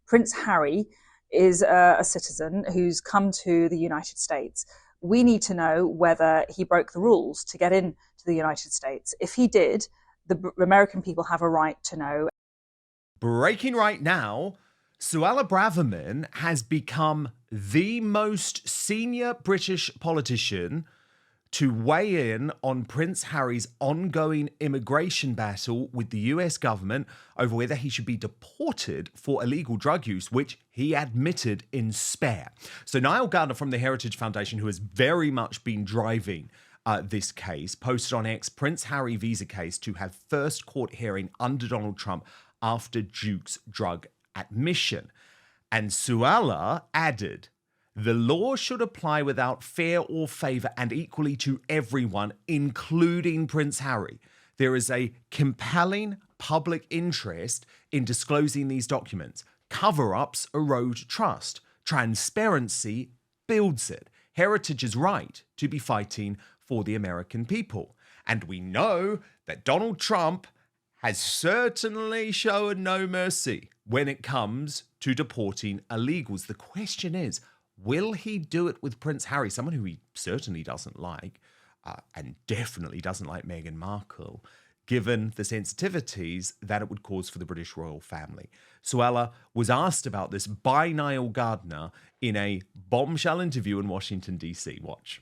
Prince Harry is a citizen who's come to the United States. We need to know whether he broke the rules to get into the United States. If he did, the American people have a right to know. Breaking right now, Suella Braverman has become the most senior British politician to weigh in on Prince Harry's ongoing immigration battle with the US government over whether he should be deported for illegal drug use, which he admitted in Spare. So Niall Gardner from the Heritage Foundation, who has very much been driving this case, posted on X, Prince Harry visa case to have first court hearing under Donald Trump after Duke's drug admission. And Suella added, the law should apply without fear or favour and equally to everyone, including Prince Harry. There is a compelling public interest in disclosing these documents. Cover-ups erode trust. Transparency builds it. Heritage is right to be fighting for the American people. And we know that Donald Trump has certainly shown no mercy when it comes to deporting illegals. The question is, will he do it with Prince Harry, someone who he certainly doesn't like, and definitely doesn't like Meghan Markle, given the sensitivities that it would cause for the British royal family? Suella was asked about this by Niall Gardner in a bombshell interview in Washington, D.C. Watch.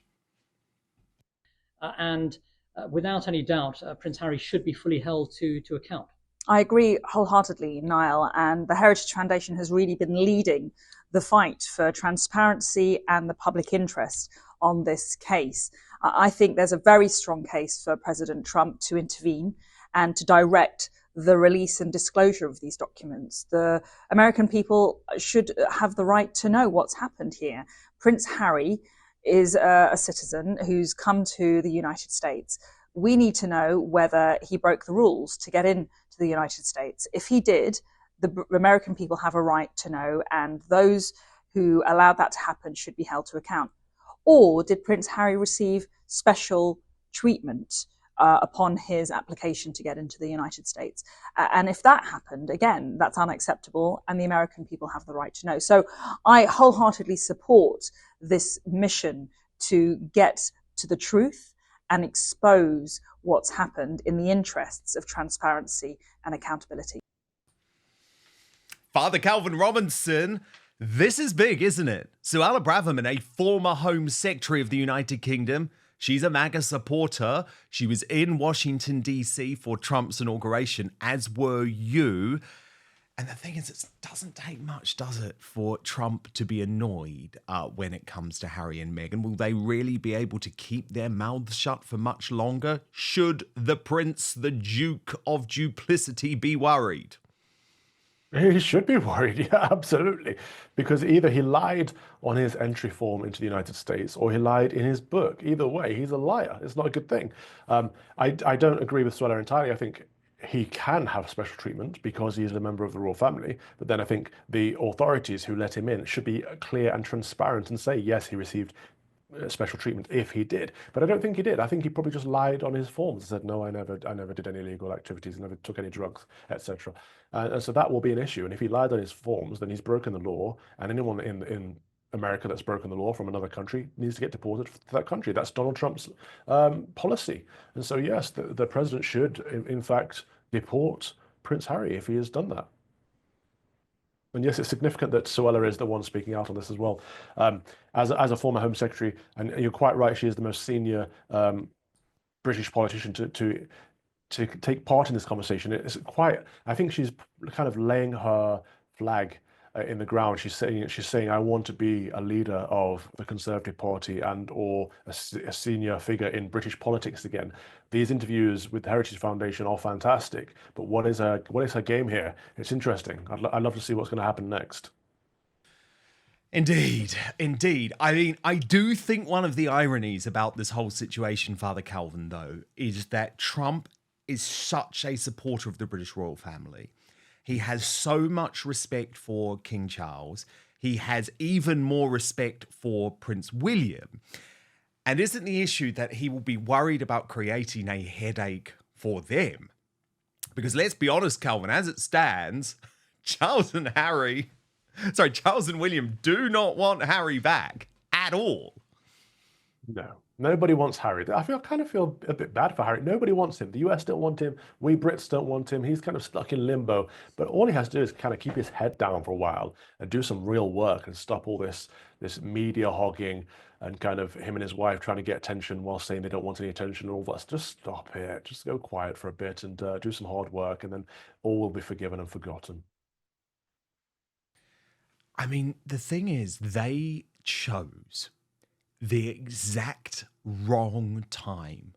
Without any doubt, Prince Harry should be fully held to account. I agree wholeheartedly, Niall, and the Heritage Foundation has really been leading the fight for transparency and the public interest on this case. I think there's a very strong case for President Trump to intervene and to direct the release and disclosure of these documents. The American people should have the right to know what's happened here. Prince Harry is a citizen who's come to the United States. We need to know whether he broke the rules to get into the United States. If he did, the American people have a right to know, and those who allowed that to happen should be held to account. Or did Prince Harry receive special treatment upon his application to get into the United States? And if that happened, again, that's unacceptable, and the American people have the right to know. So I wholeheartedly support this mission to get to the truth and expose what's happened in the interests of transparency and accountability. Father Calvin Robinson, this is big, isn't it? Suella Braverman, a former Home Secretary of the United Kingdom, she's a MAGA supporter. She was in Washington, D.C. for Trump's inauguration, as were you. And the thing is, it doesn't take much, does it, for Trump to be annoyed when it comes to Harry and Meghan? Will they really be able to keep their mouths shut for much longer? Should the Prince, the Duke of Duplicity, be worried? He should be worried, yeah, absolutely. Because either he lied on his entry form into the United States or he lied in his book. Either way, he's a liar. It's not a good thing. I don't agree with Suella entirely. I think he can have special treatment because he is a member of the royal family. But then I think the authorities who let him in should be clear and transparent and say, yes, he received special treatment if he did. But I don't think he did. I think he probably just lied on his forms and said, no, I never did any illegal activities, never took any drugs, etc. And so that will be an issue. And if he lied on his forms, then he's broken the law. And anyone in America that's broken the law from another country needs to get deported to that country. That's Donald Trump's policy. And so, yes, the president should, in fact, deport Prince Harry if he has done that. And yes, it's significant that Suella is the one speaking out on this as well. As a former Home Secretary, and you're quite right, she is the most senior British politician to take part in this conversation. It's quite, I think she's kind of laying her flag in the ground. She's saying, I want to be a leader of the Conservative Party and or a senior figure in British politics again. These interviews with the Heritage Foundation are fantastic, but what is her game here? It's interesting. I'd love to see what's going to happen next. Indeed. I mean, I do think one of the ironies about this whole situation, Father Calvin, though, is that Trump is such a supporter of the British royal family. He has so much respect for King Charles. He has even more respect for Prince William. And isn't the issue that he will be worried about creating a headache for them? Because let's be honest, Calvin, as it stands, Charles and Harry, Sorry, Charles and William do not want Harry back at all. No, nobody wants Harry. Kind of feel a bit bad for Harry. Nobody wants him. The US don't want him. We Brits don't want him. He's kind of stuck in limbo. But all he has to do is kind of keep his head down for a while and do some real work and stop all this media hogging and kind of him and his wife trying to get attention while saying they don't want any attention and all that. Just stop it. Just go quiet for a bit and do some hard work, and then all will be forgiven and forgotten. I mean, the thing is, they chose the exact wrong time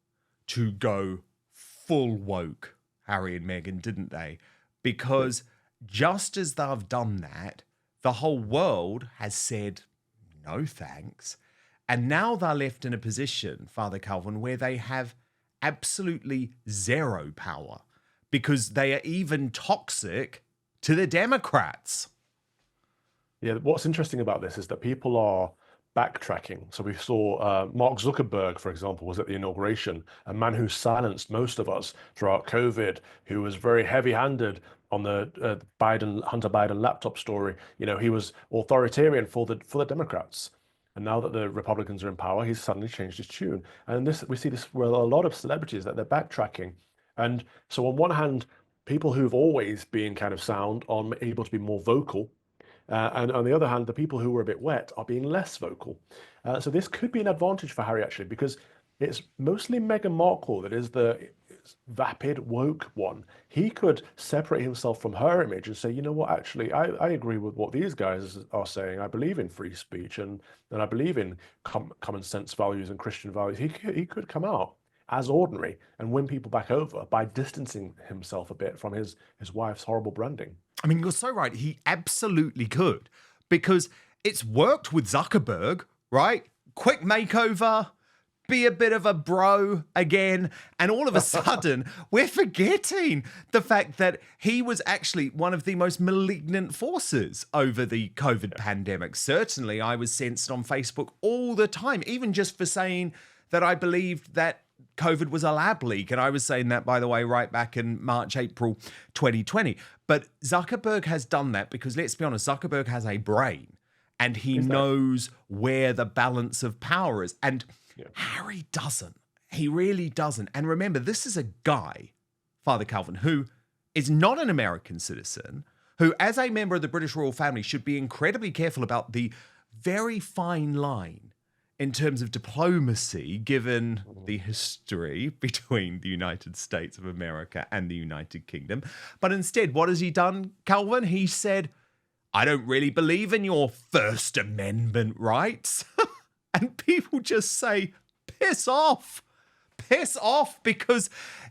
to go full woke, Harry and Meghan, didn't they? Because just as they've done that, the whole world has said, no thanks. And now they're left in a position, Father Calvin, where they have absolutely zero power because they are even toxic to the Democrats. Yeah, what's interesting about this is that people are backtracking. So we saw Mark Zuckerberg, for example, was at the inauguration, a man who silenced most of us throughout COVID, who was very heavy-handed on the Hunter Biden laptop story. You know, he was authoritarian for the Democrats. And now that the Republicans are in power, he's suddenly changed his tune. And we see this with a lot of celebrities, that they're backtracking. And so on one hand, people who've always been kind of sound are able to be more vocal. And on the other hand, the people who were a bit wet are being less vocal. So this could be an advantage for Harry, actually, because it's mostly Meghan Markle that is the vapid woke one. He could separate himself from her image and say, you know what, actually, I agree with what these guys are saying. I believe in free speech and I believe in common sense values and Christian values. He could come out as ordinary and win people back over by distancing himself a bit from his wife's horrible branding. I mean, you're so right. He absolutely could, because it's worked with Zuckerberg, right? Quick makeover, be a bit of a bro again. And all of a sudden, we're forgetting the fact that he was actually one of the most malignant forces over the COVID pandemic. Certainly, I was censored on Facebook all the time, even just for saying that I believed that COVID was a lab leak. And I was saying that, by the way, right back in March, April 2020. But Zuckerberg has done that because, let's be honest, Zuckerberg has a brain and he knows where the balance of power is. And Harry doesn't. He really doesn't. And remember, this is a guy, Father Calvin, who is not an American citizen, who, as a member of the British royal family, should be incredibly careful about the very fine line in terms of diplomacy, given the history between the United States of America and the United Kingdom. But instead, what has he done, Calvin? He said, I don't really believe in your First Amendment rights. And people just say, piss off, because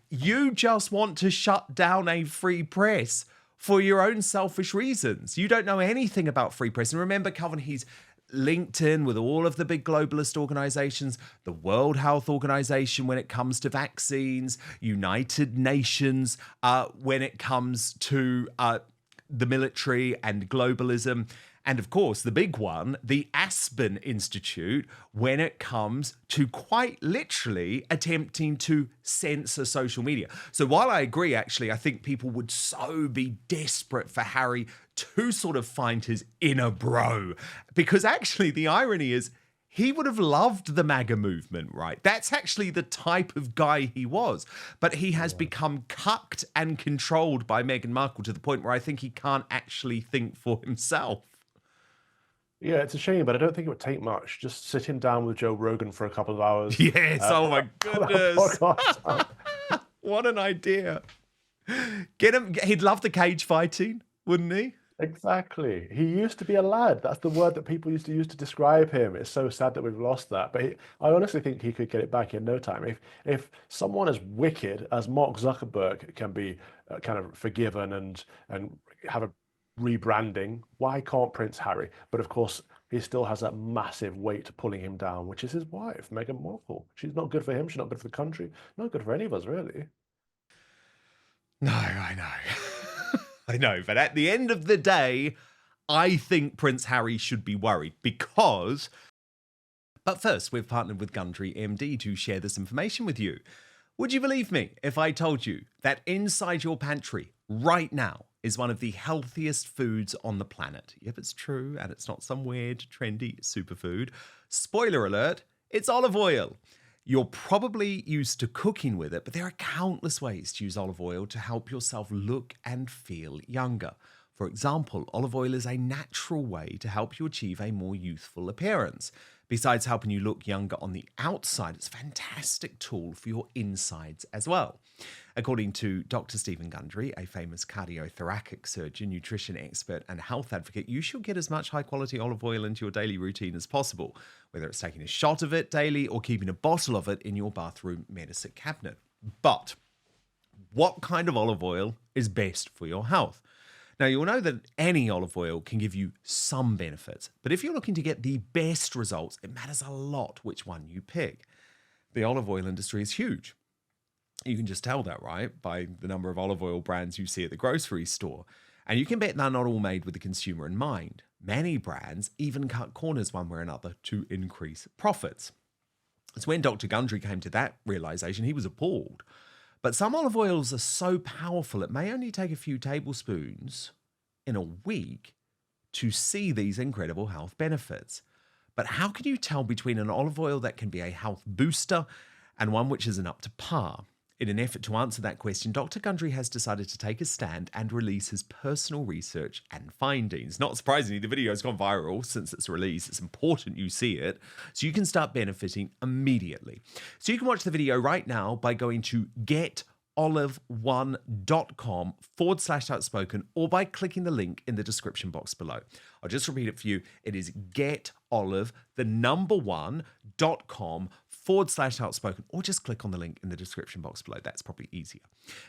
you just want to shut down a free press for your own selfish reasons. You don't know anything about free press. And remember, Calvin, he's linked in with all of the big globalist organizations, the World Health Organization when it comes to vaccines, United Nations when it comes to the military and globalism. And of course, the big one, the Aspen Institute, when it comes to quite literally attempting to censor social media. So while I agree, actually, I think people would so be desperate for Harry to sort of find his inner bro. Because actually, the irony is, he would have loved the MAGA movement, right? That's actually the type of guy he was. But he has become cucked and controlled by Meghan Markle to the point where I think he can't actually think for himself. Yeah, it's a shame, but I don't think it would take much. Just sit him down with Joe Rogan for a couple of hours. Yes, oh my goodness. What an idea. Get him, he'd love the cage fighting, wouldn't he? Exactly. He used to be a lad. That's the word that people used to use to describe him. It's so sad that we've lost that. But I honestly think he could get it back in no time. If someone as wicked as Mark Zuckerberg can be kind of forgiven and have a rebranding, why can't Prince Harry? But of course, he still has that massive weight pulling him down, which is his wife, Meghan Markle. She's not good for him. She's not good for the country. Not good for any of us, really. No, I know. I know. But at the end of the day, I think Prince Harry should be worried because... But first, we've partnered with Gundry MD to share this information with you. Would you believe me if I told you that inside your pantry right now is one of the healthiest foods on the planet. If it's true and it's not some weird, trendy superfood, spoiler alert, it's olive oil. You're probably used to cooking with it, but there are countless ways to use olive oil to help yourself look and feel younger. For example, olive oil is a natural way to help you achieve a more youthful appearance. Besides helping you look younger on the outside, it's a fantastic tool for your insides as well. According to Dr. Stephen Gundry, a famous cardiothoracic surgeon, nutrition expert, and health advocate, you should get as much high-quality olive oil into your daily routine as possible, whether it's taking a shot of it daily or keeping a bottle of it in your bathroom medicine cabinet. But what kind of olive oil is best for your health? Now, you'll know that any olive oil can give you some benefits, but if you're looking to get the best results, it matters a lot which one you pick. The olive oil industry is huge. You can just tell that, right, by the number of olive oil brands you see at the grocery store. And you can bet they're not all made with the consumer in mind. Many brands even cut corners one way or another to increase profits. It's when Dr. Gundry came to that realization, he was appalled. But some olive oils are so powerful, it may only take a few tablespoons in a week to see these incredible health benefits. But how can you tell between an olive oil that can be a health booster and one which isn't up to par? In an effort to answer that question, Dr. Gundry has decided to take a stand and release his personal research and findings. Not surprisingly, the video has gone viral since its release. It's important you see it so you can start benefiting immediately. So you can watch the video right now by going to getolive1.com/outspoken or by clicking the link in the description box below. I'll just repeat it for you. It is getolive1.com/outspoken, or just click on the link in the description box below. That's probably easier.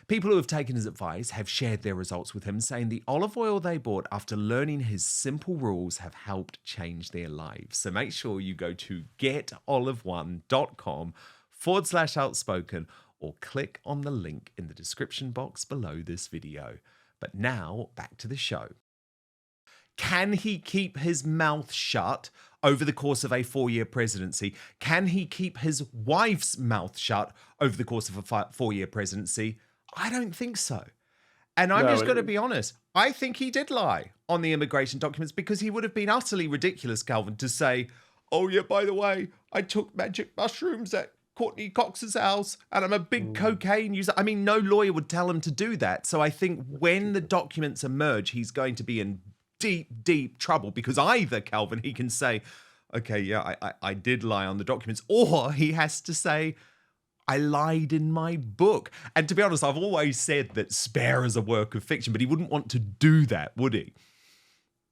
People who have taken his advice have shared their results with him, saying the olive oil they bought after learning his simple rules have helped change their lives. So make sure you go to getolive1.com/outspoken or click on the link in the description box below this video. But now back to the show. Can he keep his mouth shut over the course of a 4-year presidency? Can he keep his wife's mouth shut over the course of a 4-year presidency? I don't think so. And I'm just going to be honest. I think he did lie on the immigration documents because he would have been utterly ridiculous, Calvin, to say, oh yeah, by the way, I took magic mushrooms at Courtney Cox's house and I'm a big cocaine user. I mean, no lawyer would tell him to do that. So I think when the documents emerge, he's going to be in deep trouble because either, Calvin, he can say, okay, yeah, I did lie on the documents, or he has to say, I lied in my book. And to be honest, I've always said that Spare is a work of fiction, but he wouldn't want to do that, would he?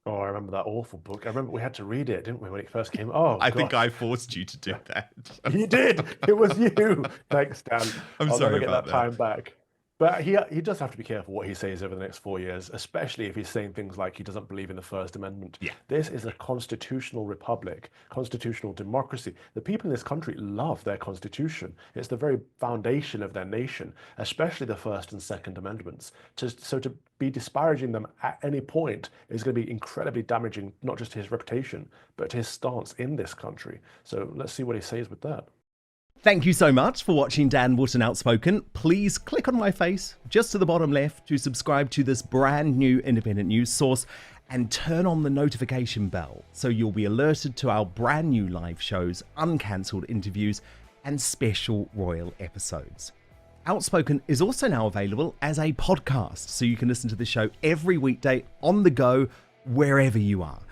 Oh, I remember that awful book. I remember we had to read it, didn't we, when it first came? Oh, I think I forced you to do that. You did. It was you. Thanks, Dan. I'm I'll sorry never get about that time back. But he does have to be careful what he says over the next 4 years, especially if he's saying things like he doesn't believe in the First Amendment. Yeah. This is a constitutional republic, constitutional democracy. The people in this country love their constitution. It's the very foundation of their nation, especially the First and Second Amendments. So to be disparaging them at any point is going to be incredibly damaging, not just to his reputation, but to his stance in this country. So let's see what he says with that. Thank you so much for watching Dan Wootton Outspoken. Please click on my face just to the bottom left to subscribe to this brand new independent news source and turn on the notification bell so you'll be alerted to our brand new live shows, uncancelled interviews, and special royal episodes. Outspoken is also now available as a podcast, so you can listen to the show every weekday on the go, wherever you are.